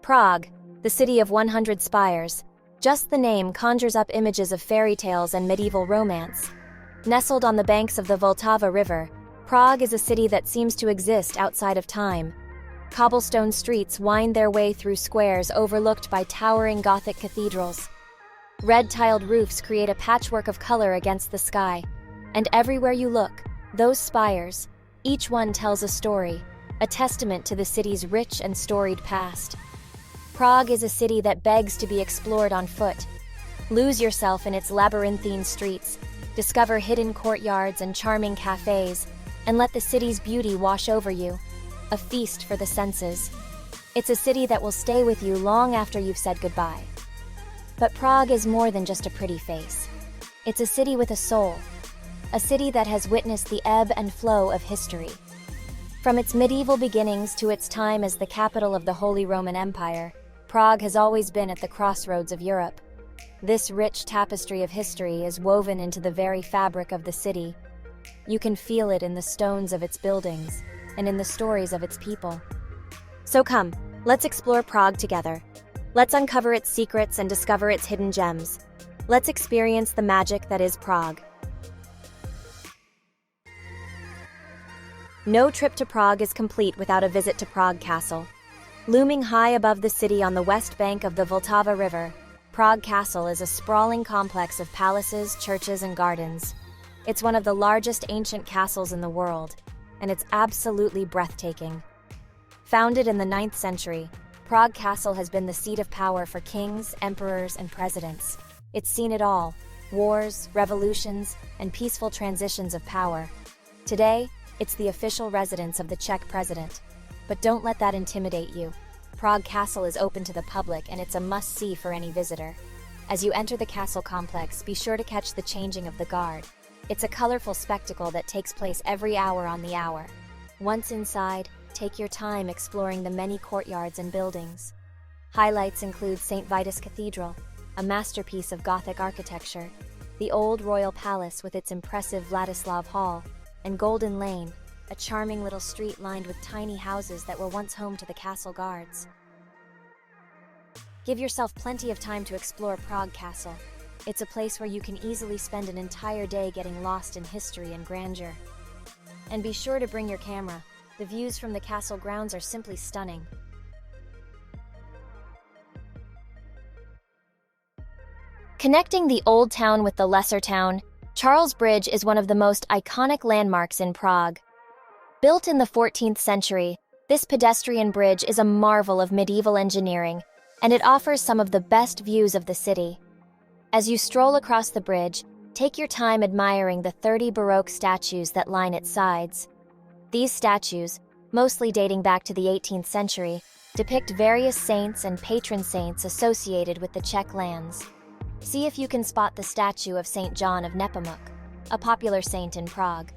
Prague, the city of 100 spires. Just the name conjures up images of fairy tales and medieval romance. Nestled on the banks of the Vltava River, Prague is a city that seems to exist outside of time. Cobblestone streets wind their way through squares overlooked by towering Gothic cathedrals. Red-tiled roofs create a patchwork of color against the sky, and everywhere you look, those spires, each one tells a story, a testament to the city's rich and storied past. Prague is a city that begs to be explored on foot. Lose yourself in its labyrinthine streets, discover hidden courtyards and charming cafés, and let the city's beauty wash over you. A feast for the senses. It's a city that will stay with you long after you've said goodbye. But Prague is more than just a pretty face. It's a city with a soul. A city that has witnessed the ebb and flow of history. From its medieval beginnings to its time as the capital of the Holy Roman Empire, Prague has always been at the crossroads of Europe. This rich tapestry of history is woven into the very fabric of the city. You can feel it in the stones of its buildings and in the stories of its people. So come, let's explore Prague together. Let's uncover its secrets and discover its hidden gems. Let's experience the magic that is Prague. No trip to Prague is complete without a visit to Prague Castle. Looming high above the city on the west bank of the Vltava River, Prague Castle is a sprawling complex of palaces, churches, and gardens. It's one of the largest ancient castles in the world, and it's absolutely breathtaking. Founded in the 9th century, Prague Castle has been the seat of power for kings, emperors, and presidents. It's seen it all: wars, revolutions, and peaceful transitions of power. Today, it's the official residence of the Czech president. But don't let that intimidate you. Prague Castle is open to the public, and it's a must-see for any visitor. As you enter the castle complex, be sure to catch the changing of the guard. It's a colorful spectacle that takes place every hour on the hour. Once inside, take your time exploring the many courtyards and buildings. Highlights include St. Vitus Cathedral, a masterpiece of Gothic architecture, the old royal palace with its impressive Vladislav Hall, and Golden Lane, a charming little street lined with tiny houses that were once home to the castle guards. Give yourself plenty of time to explore Prague Castle. It's a place where you can easily spend an entire day getting lost in history and grandeur. And be sure to bring your camera. The views from the castle grounds are simply stunning. Connecting the old town with the lesser town, Charles Bridge is one of the most iconic landmarks in Prague. Built in the 14th century, this pedestrian bridge is a marvel of medieval engineering, and it offers some of the best views of the city. As you stroll across the bridge, take your time admiring the 30 Baroque statues that line its sides. These statues, mostly dating back to the 18th century, depict various saints and patron saints associated with the Czech lands. See if you can spot the statue of St. John of Nepomuk, a popular saint in Prague.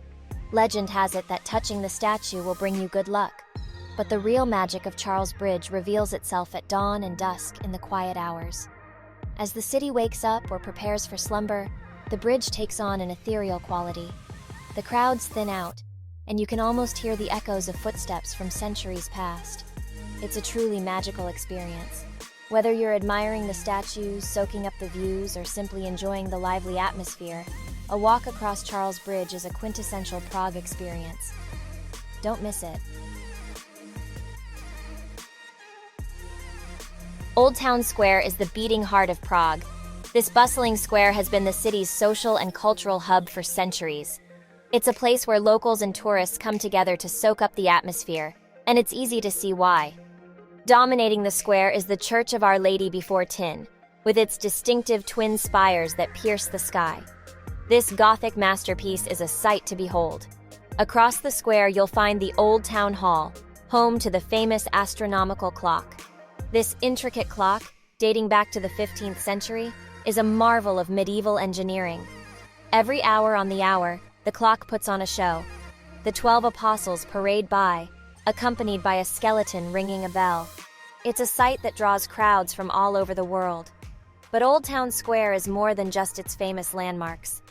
Legend has it that touching the statue will bring you good luck, but the real magic of Charles Bridge reveals itself at dawn and dusk in the quiet hours. As the city wakes up or prepares for slumber, the bridge takes on an ethereal quality. The crowds thin out, and you can almost hear the echoes of footsteps from centuries past. It's a truly magical experience. Whether you're admiring the statues, soaking up the views, or simply enjoying the lively atmosphere, a walk across Charles Bridge is a quintessential Prague experience. Don't miss it. Old Town Square is the beating heart of Prague. This bustling square has been the city's social and cultural hub for centuries. It's a place where locals and tourists come together to soak up the atmosphere, and it's easy to see why. Dominating the square is the Church of Our Lady Before Tin, with its distinctive twin spires that pierce the sky. This Gothic masterpiece is a sight to behold. Across the square, you'll find the Old Town Hall, home to the famous astronomical clock. This intricate clock, dating back to the 15th century, is a marvel of medieval engineering. Every hour on the hour, the clock puts on a show. The 12 apostles parade by, accompanied by a skeleton ringing a bell. It's a sight that draws crowds from all over the world. But Old Town Square is more than just its famous landmarks.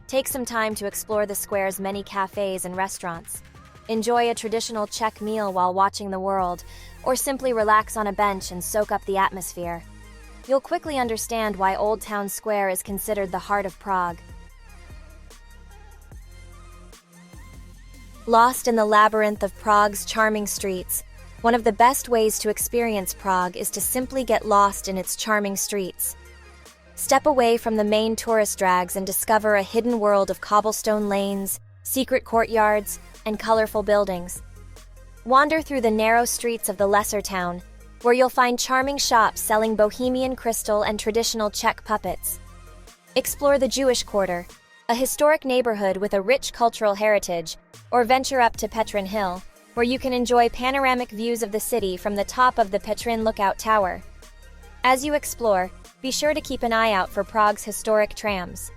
Take some time to explore the square's many cafés and restaurants. Enjoy a traditional Czech meal while watching the world, or simply relax on a bench and soak up the atmosphere. You'll quickly understand why Old Town Square is considered the heart of Prague. Lost in the labyrinth of Prague's charming streets, one of the best ways to experience Prague is to simply get lost in its charming streets. Step away from the main tourist drags and discover a hidden world of cobblestone lanes, secret courtyards, and colorful buildings. Wander through the narrow streets of the lesser town, where you'll find charming shops selling bohemian crystal and traditional Czech puppets. Explore the Jewish Quarter, a historic neighborhood with a rich cultural heritage, or venture up to Petrin Hill, where you can enjoy panoramic views of the city from the top of the Petrin Lookout Tower. As you explore, be sure to keep an eye out for Prague's historic trams.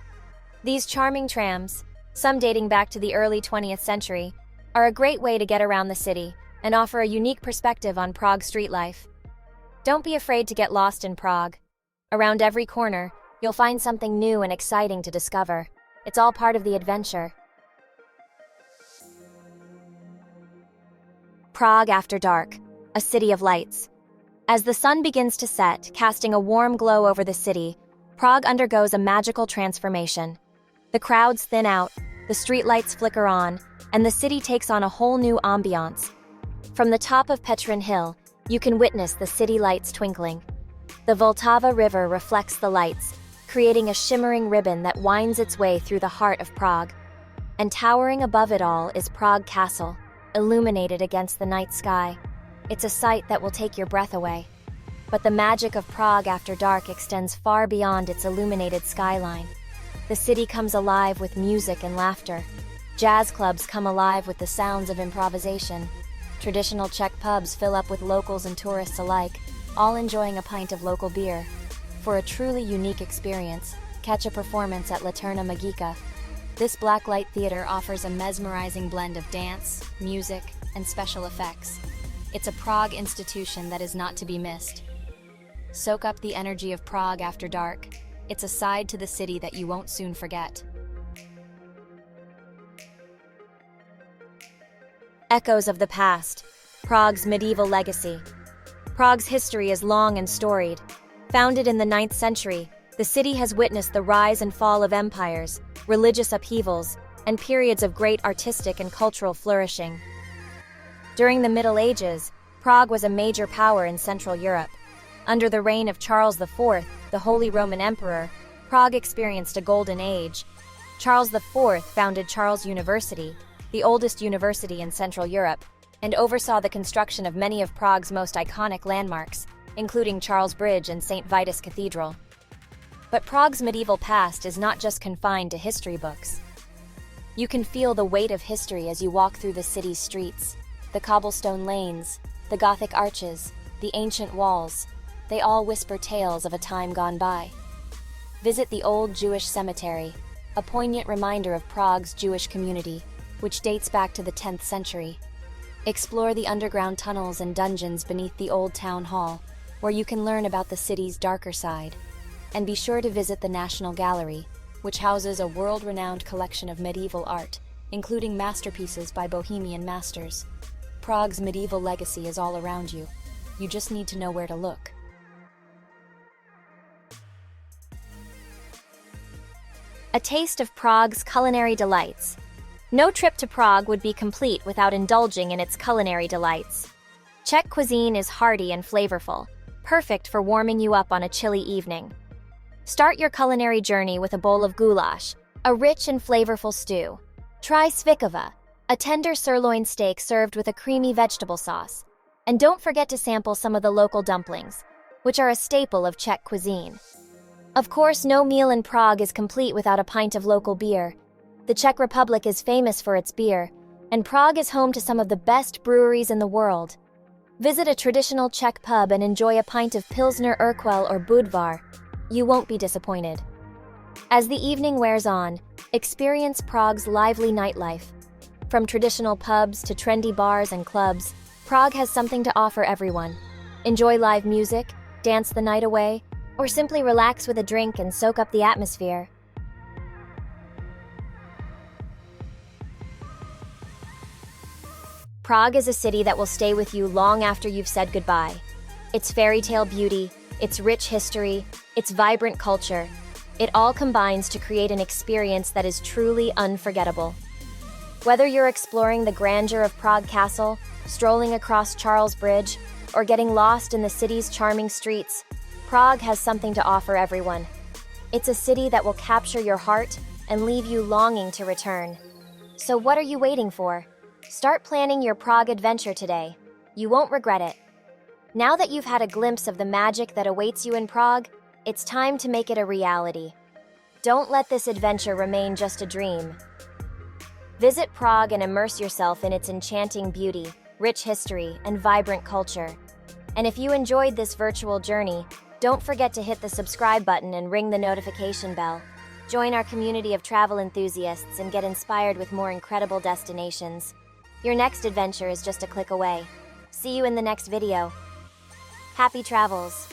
These charming trams, some dating back to the early 20th century, are a great way to get around the city and offer a unique perspective on Prague street life. Don't be afraid to get lost in Prague. Around every corner, you'll find something new and exciting to discover. It's all part of the adventure. Prague after dark, a city of lights. As the sun begins to set, casting a warm glow over the city, Prague undergoes a magical transformation. The crowds thin out, the streetlights flicker on, and the city takes on a whole new ambiance. From the top of Petrin Hill, you can witness the city lights twinkling. The Vltava River reflects the lights, creating a shimmering ribbon that winds its way through the heart of Prague. And towering above it all is Prague Castle, illuminated against the night sky. It's a sight that will take your breath away. But the magic of Prague after dark extends far beyond its illuminated skyline. The city comes alive with music and laughter. Jazz clubs come alive with the sounds of improvisation. Traditional Czech pubs fill up with locals and tourists alike, all enjoying a pint of local beer. For a truly unique experience, catch a performance at Laterna Magica. This blacklight theater offers a mesmerizing blend of dance, music, and special effects. It's a Prague institution that is not to be missed. Soak up the energy of Prague after dark. It's a side to the city that you won't soon forget. Echoes of the past, Prague's medieval legacy. Prague's history is long and storied. Founded in the 9th century, the city has witnessed the rise and fall of empires, religious upheavals, and periods of great artistic and cultural flourishing. During the Middle Ages, Prague was a major power in Central Europe. Under the reign of Charles IV, the Holy Roman Emperor, Prague experienced a golden age. Charles IV founded Charles University, the oldest university in Central Europe, and oversaw the construction of many of Prague's most iconic landmarks, including Charles Bridge and St. Vitus Cathedral. But Prague's medieval past is not just confined to history books. You can feel the weight of history as you walk through the city's streets. The cobblestone lanes, the Gothic arches, the ancient walls, they all whisper tales of a time gone by. Visit the old Jewish cemetery, a poignant reminder of Prague's Jewish community, which dates back to the 10th century. Explore the underground tunnels and dungeons beneath the old town hall, where you can learn about the city's darker side. And be sure to visit the National Gallery, which houses a world-renowned collection of medieval art, including masterpieces by Bohemian masters. Prague's medieval legacy is all around you. You just need to know where to look. A taste of Prague's culinary delights. No trip to Prague would be complete without indulging in its culinary delights. Czech cuisine is hearty and flavorful, perfect for warming you up on a chilly evening. Start your culinary journey with a bowl of goulash, a rich and flavorful stew. Try svikova, a tender sirloin steak served with a creamy vegetable sauce. And don't forget to sample some of the local dumplings, which are a staple of Czech cuisine. Of course, no meal in Prague is complete without a pint of local beer. The Czech Republic is famous for its beer, and Prague is home to some of the best breweries in the world. Visit a traditional Czech pub and enjoy a pint of Pilsner Urquell or Budvar. You won't be disappointed. As the evening wears on, experience Prague's lively nightlife. From traditional pubs to trendy bars and clubs, Prague has something to offer everyone. Enjoy live music, dance the night away, or simply relax with a drink and soak up the atmosphere. Prague is a city that will stay with you long after you've said goodbye. Its fairy tale beauty, its rich history, its vibrant culture, it all combines to create an experience that is truly unforgettable. Whether you're exploring the grandeur of Prague Castle, strolling across Charles Bridge, or getting lost in the city's charming streets, Prague has something to offer everyone. It's a city that will capture your heart and leave you longing to return. So what are you waiting for? Start planning your Prague adventure today. You won't regret it. Now that you've had a glimpse of the magic that awaits you in Prague, it's time to make it a reality. Don't let this adventure remain just a dream. Visit Prague and immerse yourself in its enchanting beauty, rich history, and vibrant culture. And if you enjoyed this virtual journey, don't forget to hit the subscribe button and ring the notification bell. Join our community of travel enthusiasts and get inspired with more incredible destinations. Your next adventure is just a click away. See you in the next video. Happy travels!